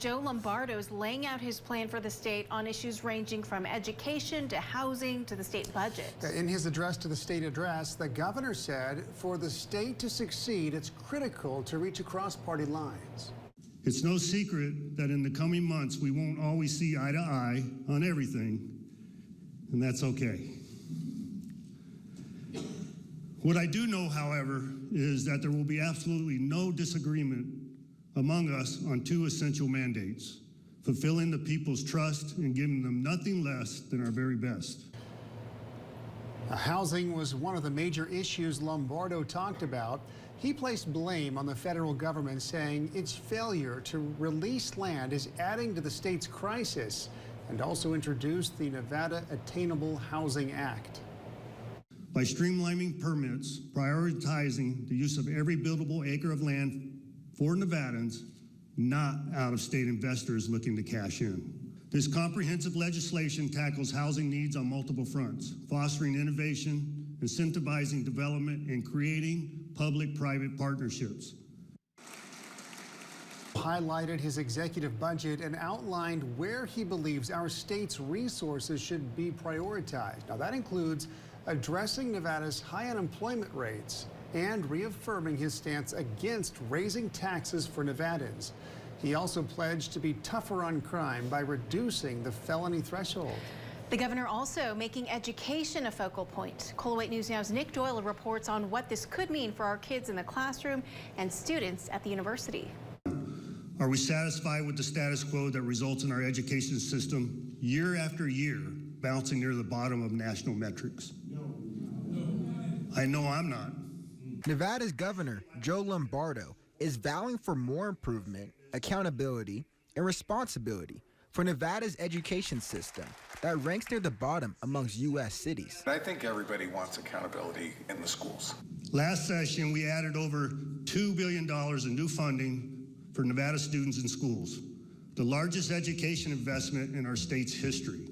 Joe Lombardo is laying out his plan for the state on issues ranging from education to housing to the state budget. In his address to the state address, the governor said for the state to succeed, it's critical to reach across party lines. It's no secret that in the coming months, we won't always see eye to eye on everything, and that's okay. What I do know, however, is that there will be absolutely no disagreement among us on two essential mandates: fulfilling the people's trust and giving them nothing less than our very best. Housing was one of the major issues Lombardo talked about. He placed blame on the federal government, saying its failure to release land is adding to the state's crisis, and also introduced the Nevada Attainable Housing Act. By streamlining permits, prioritizing the use of every buildable acre of land for Nevadans, not out-of-state investors looking to cash in. This comprehensive legislation tackles housing needs on multiple fronts, fostering innovation, incentivizing development, and creating public-private partnerships. Highlighted his executive budget and outlined where he believes our state's resources should be prioritized. Now, that includes addressing Nevada's high unemployment rates and reaffirming his stance against raising taxes for Nevadans. He also pledged to be tougher on crime by reducing the felony threshold. The governor also making education a focal point. KOLO 8 News Now's Nick Doyle reports on what this could mean for our kids in the classroom and students at the university. Are we satisfied with the status quo that results in our education system year after year bouncing near the bottom of national metrics? No. I know I'm not. Nevada's governor, Joe Lombardo, is vowing for more improvement, accountability, and responsibility for Nevada's education system that ranks near the bottom amongst U.S. cities. I think everybody wants accountability in the schools. Last session, we added over $2 billion in new funding for Nevada students in schools, the largest education investment in our state's history.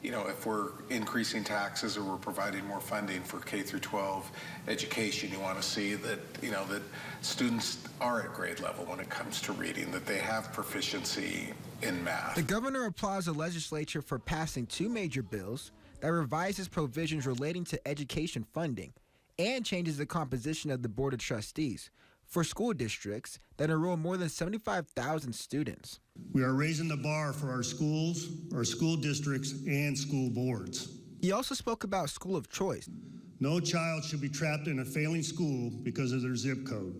You know, if we're increasing taxes or we're providing more funding for K through 12 education, you want to see that, you know, that students are at grade level when it comes to reading, that they have proficiency in math. The governor applauds the legislature for passing two major bills that revises provisions relating to education funding and changes the composition of the Board of Trustees for school districts that enroll more than 75,000 students. We are raising the bar for our schools, our school districts, and school boards. He also spoke about school of choice. No child should be trapped in a failing school because of their zip code,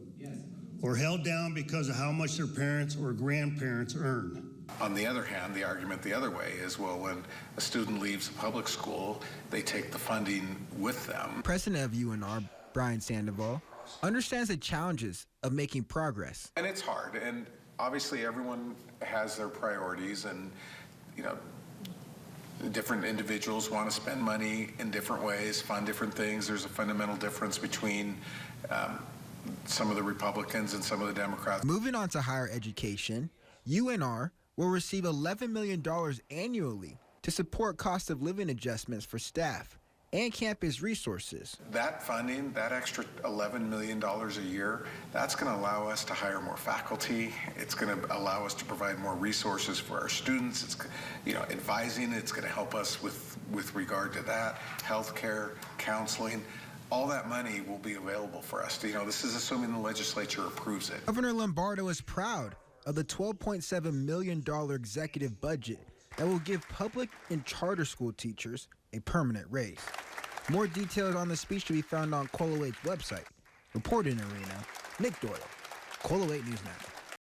or held down because of how much their parents or grandparents earn. On the other hand, the argument the other way is, well, when a student leaves a public school, they take the funding with them. President of UNR, Brian Sandoval, understands the challenges of making progress. And it's hard, and obviously everyone has their priorities, and, you know, different individuals want to spend money in different ways, fund different things. There's a fundamental difference between some of the Republicans and some of the Democrats. Moving on to higher education, UNR will receive $11 million annually to support cost of living adjustments for staff and campus resources. That funding, that extra $11 million a year, that's going to allow us to hire more faculty. It's going to allow us to provide more resources for our students. It's, you know, advising. It's going to help us with regard to that, healthcare, counseling. All that money will be available for us. You know, this is assuming the legislature approves it. Governor Lombardo is proud of the $12.7 million executive budget that will give public and charter school teachers a permanent raise. More details on the speech to be found on KOLO 8's website. Reporting in Arena, Nick Doyle, KOLO 8 News Now.